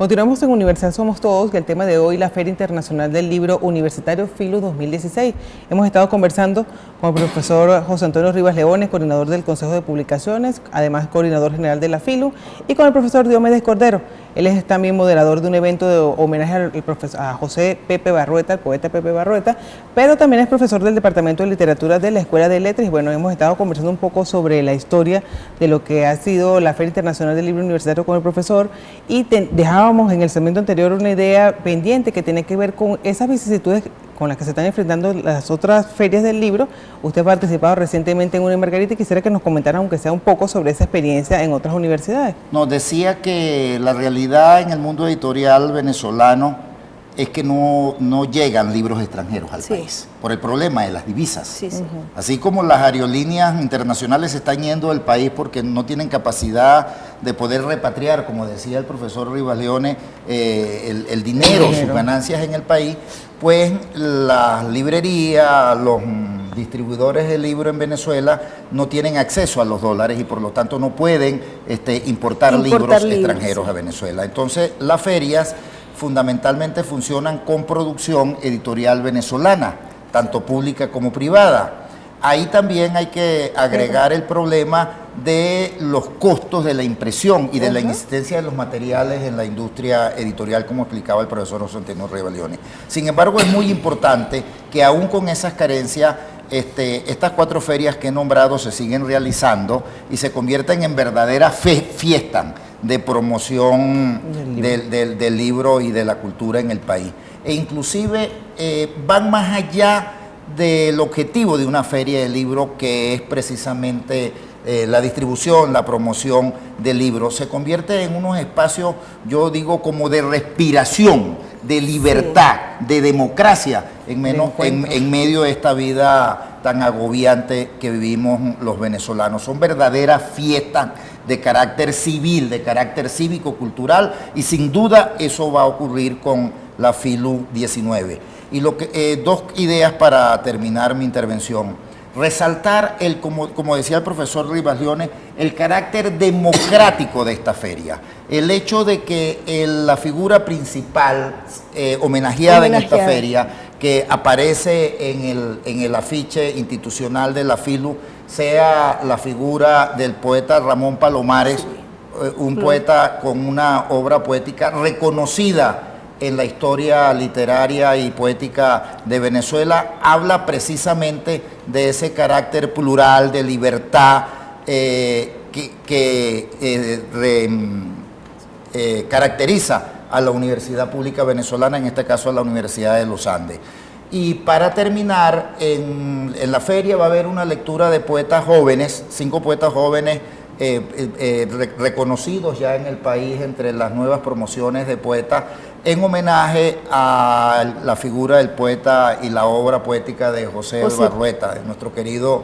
Continuamos en Universidad Somos Todos, y el tema de hoy, la Feria Internacional del Libro Universitario FILU 2016. Hemos estado conversando con el profesor José Antonio Rivas Leones, coordinador del Consejo de Publicaciones, además coordinador general de la FILU, y con el profesor Diomedes Cordero. Él es también moderador de un evento de homenaje a José Pepe Barrueta, el poeta Pepe Barrueta, pero también es profesor del Departamento de Literatura de la Escuela de Letras. Y bueno, hemos estado conversando un poco sobre la historia de lo que ha sido la Feria Internacional del Libro Universitario con el profesor, y dejábamos en el segmento anterior una idea pendiente que tiene que ver con esas vicisitudes con las que se están enfrentando las otras ferias del libro. Usted ha participado recientemente en una en Margarita y quisiera que nos comentara, aunque sea un poco, sobre esa experiencia en otras universidades. Nos decía que la realidad en el mundo editorial venezolano es que no llegan libros extranjeros al país, por el problema de las divisas. Así como las aerolíneas internacionales se están yendo del país porque no tienen capacidad de poder repatriar, como decía el profesor Rivas Leones, el dinero, sus ganancias en el país, pues las librerías, los distribuidores de libros en Venezuela no tienen acceso a los dólares y por lo tanto no pueden importar libros extranjeros a Venezuela. Entonces las ferias fundamentalmente funcionan con producción editorial venezolana, tanto pública como privada. Ahí también hay que agregar el problema de los costos de la impresión y de la inexistencia de los materiales en la industria editorial, como explicaba el profesor José Antonio Rivas Leones. Sin embargo, es muy importante que aún con esas carencias, estas 4 ferias que he nombrado se siguen realizando y se convierten en verdaderas fiestas de promoción del libro y de la cultura en el país. E inclusive van más allá del objetivo de una feria de libro, que es precisamente la distribución, la promoción del libro. Se convierte en unos espacios, yo digo, como de respiración, de libertad, de democracia, en medio de esta vida tan agobiante que vivimos los venezolanos. Son verdaderas fiestas de carácter civil, de carácter cívico-cultural, y sin duda eso va a ocurrir con la FILU 19. Y dos ideas para terminar mi intervención. Resaltar, como decía el profesor Rivas Leones, el carácter democrático de esta feria. El hecho de que la figura principal homenajeada en esta feria, que aparece en el afiche institucional de la FILU, sea la figura del poeta Ramón Palomares, un poeta con una obra poética reconocida en la historia literaria y poética de Venezuela, habla precisamente de ese carácter plural, de libertad, que caracteriza a la Universidad Pública Venezolana, en este caso a la Universidad de los Andes. Y para terminar, en la feria va a haber una lectura de poetas jóvenes, 5 poetas jóvenes reconocidos ya en el país entre las nuevas promociones de poetas, en homenaje a la figura del poeta y la obra poética de José Barrueta, de nuestro querido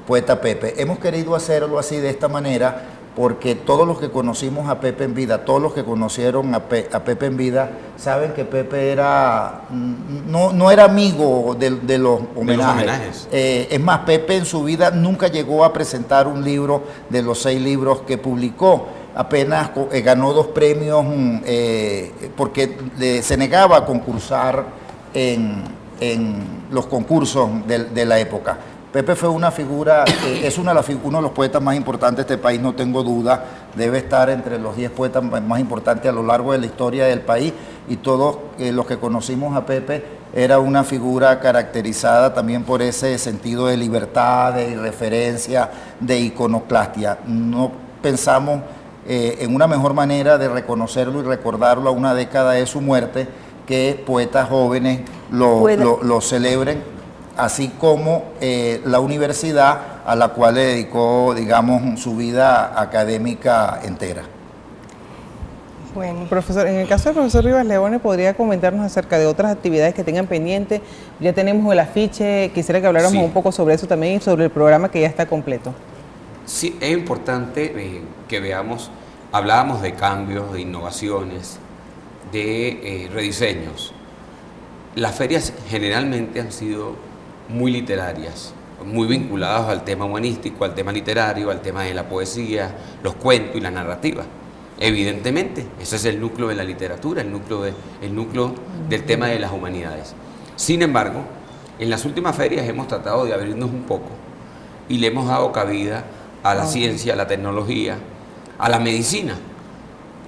poeta Pepe. Hemos querido hacerlo así, de esta manera, porque todos los que conocimos a Pepe en vida, todos los que conocieron a Pepe en vida, saben que Pepe no era amigo de los homenajes. Es más, Pepe en su vida nunca llegó a presentar un libro de los 6 libros que publicó. Apenas ganó 2 premios porque se negaba a concursar en los concursos de la época. Pepe fue una figura, es uno de los poetas más importantes de este país, no tengo duda. Debe estar entre los 10 poetas más importantes a lo largo de la historia del país, y todos los que conocimos a Pepe, era una figura caracterizada también por ese sentido de libertad, de irreferencia, de iconoclastia. No pensamos en una mejor manera de reconocerlo y recordarlo a una década de su muerte, que poetas jóvenes lo celebren, así como la universidad a la cual le dedicó, digamos, su vida académica entera. Bueno, profesor, en el caso del profesor Rivas Leones, ¿podría comentarnos acerca de otras actividades que tengan pendiente? Ya tenemos el afiche, quisiera que habláramos un poco sobre eso también y sobre el programa que ya está completo. Sí, es importante que veamos, hablábamos de cambios, de innovaciones, de rediseños. Las ferias generalmente han sido muy literarias, muy vinculadas al tema humanístico, al tema literario, al tema de la poesía, los cuentos y la narrativa. evidentemente. Ese es el núcleo de la literatura, el núcleo del tema de las humanidades. Sin embargo, en las últimas ferias hemos tratado de abrirnos un poco y le hemos dado cabida a la ciencia, a la tecnología, a la medicina.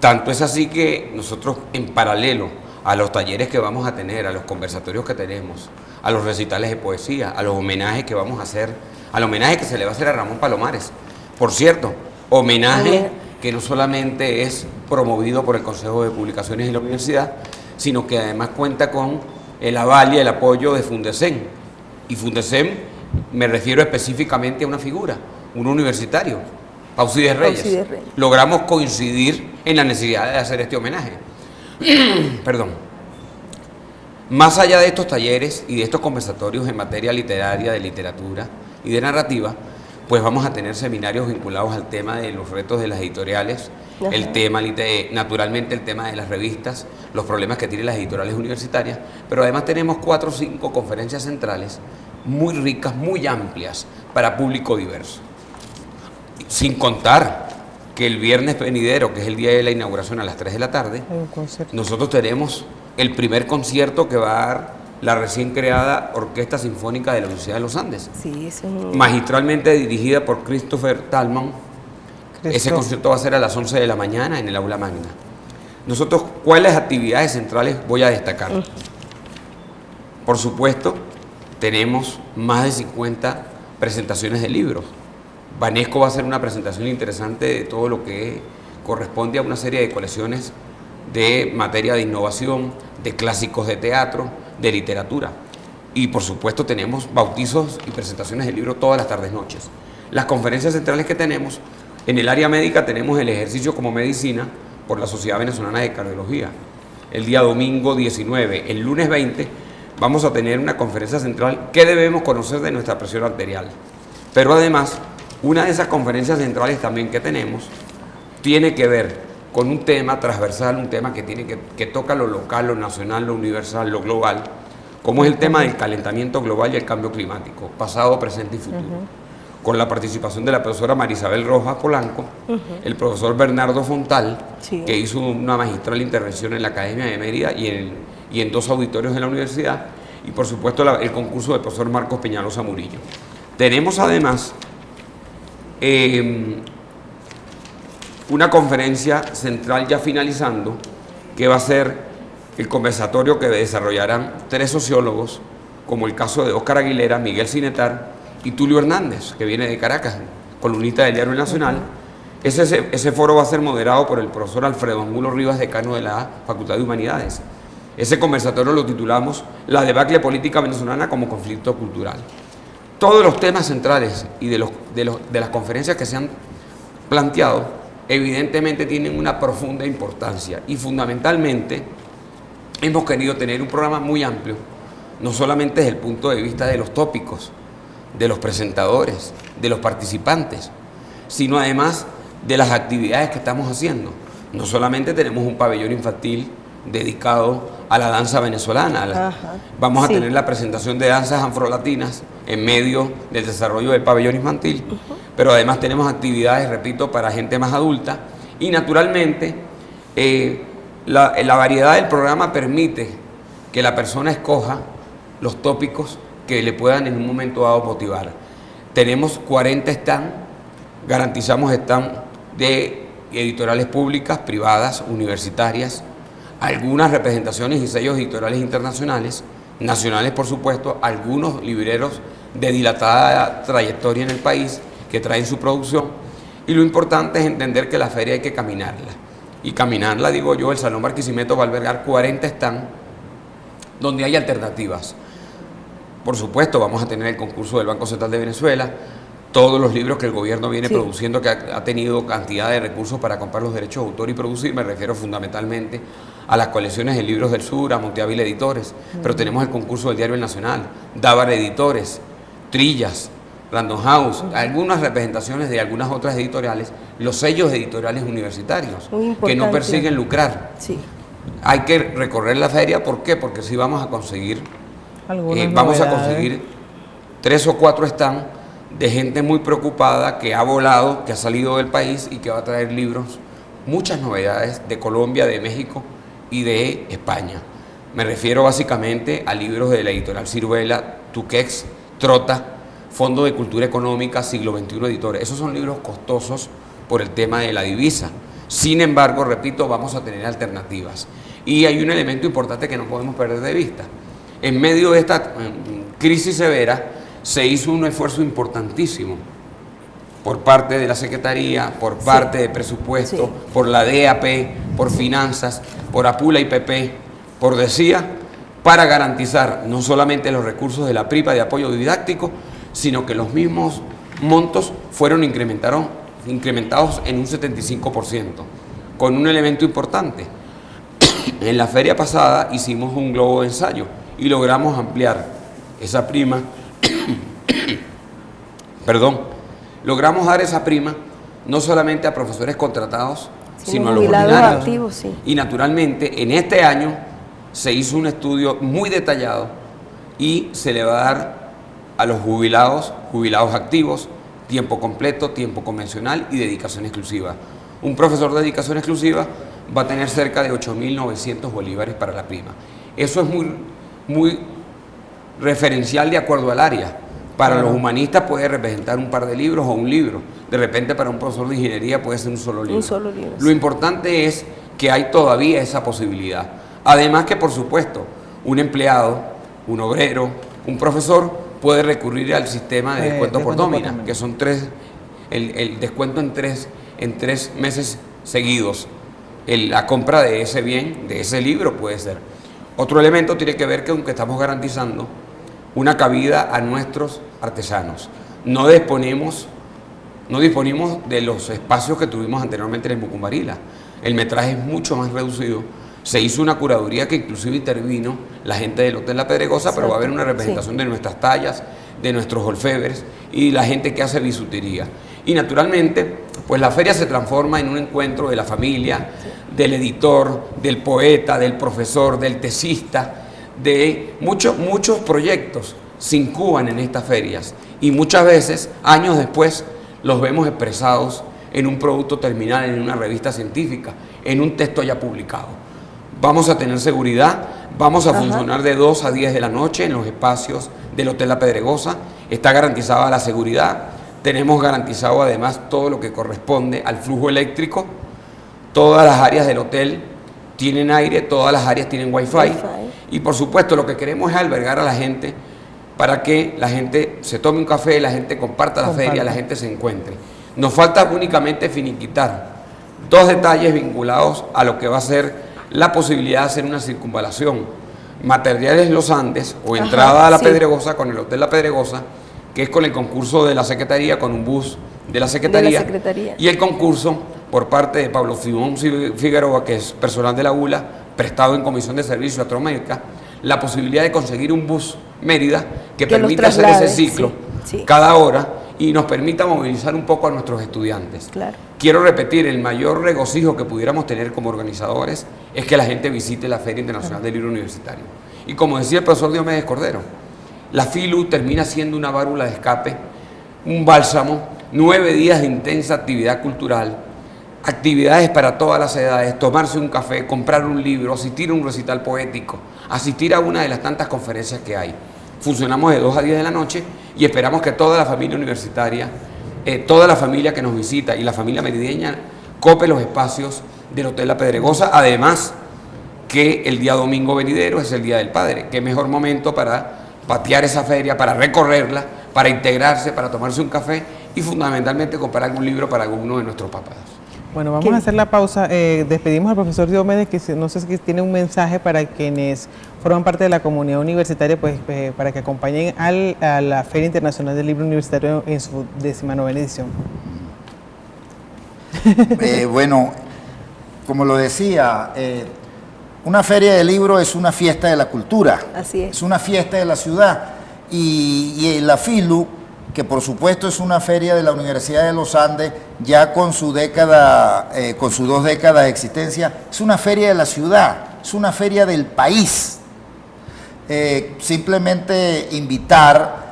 Tanto es así que nosotros, en paralelo a los talleres que vamos a tener, a los conversatorios que tenemos, a los recitales de poesía, a los homenajes que vamos a hacer, al homenaje que se le va a hacer a Ramón Palomares. Por cierto, homenaje que no solamente es promovido por el Consejo de Publicaciones de la Universidad, sino que además cuenta con el aval y el apoyo de Fundecen. Y Fundecen me refiero específicamente a una figura, un universitario, Pausides Reyes. Logramos coincidir en la necesidad de hacer este homenaje. Perdón. Más allá de estos talleres y de estos conversatorios en materia literaria, de literatura y de narrativa, pues vamos a tener seminarios vinculados al tema de los retos de las editoriales, el tema, naturalmente el tema de las revistas, los problemas que tienen las editoriales universitarias, pero además tenemos 4 o 5 conferencias centrales muy ricas, muy amplias para público diverso. Sin contar que el viernes venidero, que es el día de la inauguración a las 3 de la tarde, nosotros tenemos el primer concierto que va a dar la recién creada Orquesta Sinfónica de la Universidad de los Andes, magistralmente dirigida por Christopher Thalmann. Ese concierto va a ser a las 11 de la mañana en el aula magna. Nosotros, ¿cuáles actividades centrales voy a destacar? Por supuesto, tenemos más de 50 presentaciones de libros. Banesco va a hacer una presentación interesante de todo lo que corresponde a una serie de colecciones de materia de innovación, de clásicos de teatro, de literatura. Y por supuesto tenemos bautizos y presentaciones de libros todas las tardes noches. Las conferencias centrales que tenemos, en el área médica tenemos el ejercicio como medicina por la Sociedad Venezolana de Cardiología. El día domingo 19, el lunes 20, vamos a tener una conferencia central que debemos conocer de nuestra presión arterial. Pero además, una de esas conferencias centrales también que tenemos tiene que ver con un tema transversal, un tema que toca lo local, lo nacional, lo universal, lo global, como es el tema del calentamiento global y el cambio climático, pasado, presente y futuro. Con la participación de la profesora Marisabel Rojas Polanco, el profesor Bernardo Fontal, que hizo una magistral intervención en la Academia de Mérida y en 2 auditorios de la universidad, y por supuesto el concurso del profesor Marcos Peñalosa Murillo. Tenemos además una conferencia central ya finalizando, que va a ser el conversatorio que desarrollarán 3 sociólogos, como el caso de Óscar Aguilera, Miguel Cinetar y Tulio Hernández, que viene de Caracas, columnista del Diario Nacional. Ese foro va a ser moderado por el profesor Alfredo Angulo Rivas, decano de la Facultad de Humanidades. Ese conversatorio lo titulamos La debacle política venezolana como conflicto cultural. Todos los temas centrales y de las conferencias que se han planteado, evidentemente tienen una profunda importancia y fundamentalmente hemos querido tener un programa muy amplio, no solamente desde el punto de vista de los tópicos, de los presentadores, de los participantes, sino además de las actividades que estamos haciendo. No solamente tenemos un pabellón infantil dedicado a la danza venezolana, vamos a tener la presentación de danzas afrolatinas en medio del desarrollo del pabellón infantil, pero además tenemos actividades, repito, para gente más adulta y naturalmente la variedad del programa permite que la persona escoja los tópicos que le puedan en un momento dado motivar. Tenemos 40 stands, garantizamos stands de editoriales públicas, privadas, universitarias, algunas representaciones y sellos editoriales internacionales, nacionales por supuesto, algunos libreros de dilatada trayectoria en el país que traen su producción, y lo importante es entender que la feria hay que caminarla, y caminarla, digo yo, el Salón Barquisimeto va a albergar 40 stands donde hay alternativas. Por supuesto vamos a tener el concurso del Banco Central de Venezuela, todos los libros que el gobierno viene produciendo, que ha tenido cantidad de recursos para comprar los derechos de autor y producir, me refiero fundamentalmente a las colecciones de libros del sur, a Monteavila Editores, pero tenemos el concurso del Diario El Nacional, Dávar Editores, Trillas, Random House, algunas representaciones de algunas otras editoriales, los sellos editoriales universitarios, que no persiguen lucrar. Hay que recorrer la feria, ¿por qué? Porque sí vamos a conseguir, vamos a conseguir 3 o 4 stands de gente muy preocupada, que ha volado, que ha salido del país y que va a traer libros muchas novedades de Colombia, de México y de España. Me refiero básicamente a libros de la editorial Ciruela, Tuquex, Trota, Fondo de Cultura Económica, Siglo XXI Editores. Esos son libros costosos por el tema de la divisa. Sin embargo, repito, vamos a tener alternativas. Y hay un elemento importante que no podemos perder de vista. En medio de esta crisis severa, se hizo un esfuerzo importantísimo por parte de la Secretaría, por parte de presupuesto, por la DAP, por finanzas, por Apula y PP, por DECIA, para garantizar no solamente los recursos de la PRIPA de apoyo didáctico, sino que los mismos montos fueron incrementados en un 75%, con un elemento importante. En la feria pasada hicimos un globo de ensayo y logramos ampliar esa prima, logramos dar esa prima no solamente a profesores contratados, sino a los jubilados activos. Sí. Y naturalmente en este año se hizo un estudio muy detallado y se le va a dar a los jubilados activos, tiempo completo, tiempo convencional y dedicación exclusiva. Un profesor de dedicación exclusiva va a tener cerca de 8.900 bolívares para la prima. Eso es muy referencial de acuerdo al área. Para los humanistas puede representar un par de libros o un libro. De repente para un profesor de ingeniería puede ser un solo libro. Lo importante es que hay todavía esa posibilidad. Además que, por supuesto, un empleado, un obrero, un profesor puede recurrir al sistema de descuento por nómina, que son el descuento en tres meses seguidos. La compra de ese bien, de ese libro puede ser. Otro elemento tiene que ver que aunque estamos garantizando una cabida a nuestros artesanos, no disponemos de los espacios que tuvimos anteriormente en el Bucumbarila. El metraje es mucho más reducido. Se hizo una curaduría que inclusive intervino la gente del Hotel La Pedregosa, pero va a haber una representación de nuestras tallas, de nuestros orfebres y la gente que hace bisutería. Y naturalmente, pues la feria se transforma en un encuentro de la familia, del editor, del poeta, del profesor, del tesista, de muchos proyectos se incuban en estas ferias y muchas veces, años después, los vemos expresados en un producto terminal, en una revista científica, en un texto ya publicado. Vamos a tener seguridad, vamos a funcionar de 2 a 10 de la noche en los espacios del Hotel La Pedregosa, está garantizada la seguridad, tenemos garantizado además todo lo que corresponde al flujo eléctrico, todas las áreas del hotel tienen aire, todas las áreas tienen wifi y por supuesto lo que queremos es albergar a la gente para que la gente se tome un café, la gente comparta la feria, la gente se encuentre. Nos falta únicamente finiquitar 2 detalles vinculados a lo que va a ser la posibilidad de hacer una circunvalación. Materiales Los Andes o entrada a La Pedregosa con el Hotel La Pedregosa, que es con el concurso de la Secretaría, con un bus de la Secretaría. Y el concurso por parte de Pablo Simón Figueroa, que es personal de la ULA, prestado en Comisión de Servicio Atromédica, la posibilidad de conseguir un bus Mérida que permita hacer ese ciclo cada hora y nos permita movilizar un poco a nuestros estudiantes. Quiero repetir, el mayor regocijo que pudiéramos tener como organizadores es que la gente visite la Feria Internacional del Libro Universitario. Y como decía el profesor Diomedes Cordero, la FILU termina siendo una válvula de escape, un bálsamo, 9 días de intensa actividad cultural, actividades para todas las edades, tomarse un café, comprar un libro, asistir a un recital poético, asistir a una de las tantas conferencias que hay. Funcionamos de 2 a 10 de la noche y esperamos que toda la familia universitaria, toda la familia que nos visita y la familia merideña cope los espacios del Hotel La Pedregosa, además que el día domingo venidero es el Día del Padre. Qué mejor momento para patear esa feria, para recorrerla, para integrarse, para tomarse un café y fundamentalmente comprar algún libro para alguno de nuestros papás. Bueno, vamos a hacer la pausa. Despedimos al profesor Diomedes, que no sé si tiene un mensaje para quienes forman parte de la comunidad universitaria, pues para que acompañen a la Feria Internacional del Libro Universitario en su 19ª edición. Bueno, como lo decía, una feria de libros es una fiesta de la cultura. Así es. Es una fiesta de la ciudad. Y la FILU, que por supuesto es una feria de la Universidad de los Andes, ya con su década, con sus 2 décadas de existencia, es una feria de la ciudad, es una feria del país. Simplemente invitar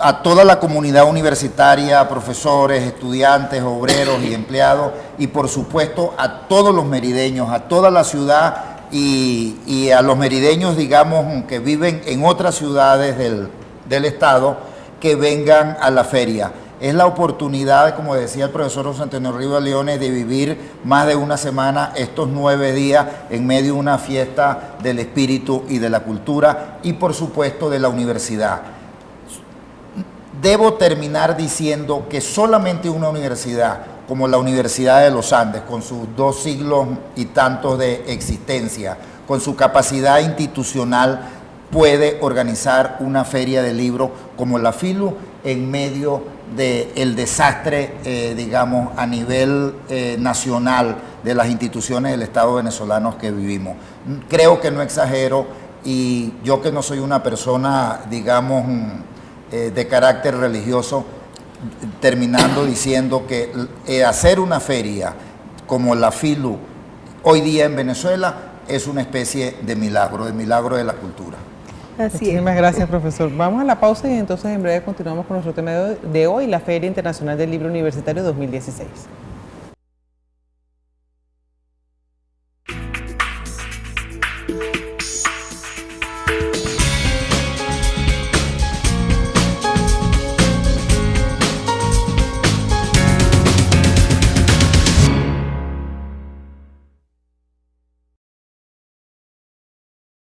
a toda la comunidad universitaria, profesores, estudiantes, obreros y empleados, y por supuesto a todos los merideños, a toda la ciudad y a los merideños, digamos, que viven en otras ciudades del estado, que vengan a la feria. Es la oportunidad, como decía el profesor José Antonio Rivas Leones, de vivir más de una semana, estos 9 días, en medio de una fiesta del espíritu y de la cultura, y por supuesto de la universidad. Debo terminar diciendo que solamente una universidad, como la Universidad de los Andes, con sus 2 siglos y tantos de existencia, con su capacidad institucional, puede organizar una feria de libros como la FILU en medio del desastre, digamos, a nivel nacional de las instituciones del Estado venezolano que vivimos. Creo que no exagero, y yo, que no soy una persona, digamos, de carácter religioso, terminando diciendo que hacer una feria como la FILU hoy día en Venezuela es una especie de milagro de la cultura. Así Muchísimas gracias, profesor. Vamos a la pausa y entonces en breve continuamos con nuestro tema de hoy, la Feria Internacional del Libro Universitario 2016.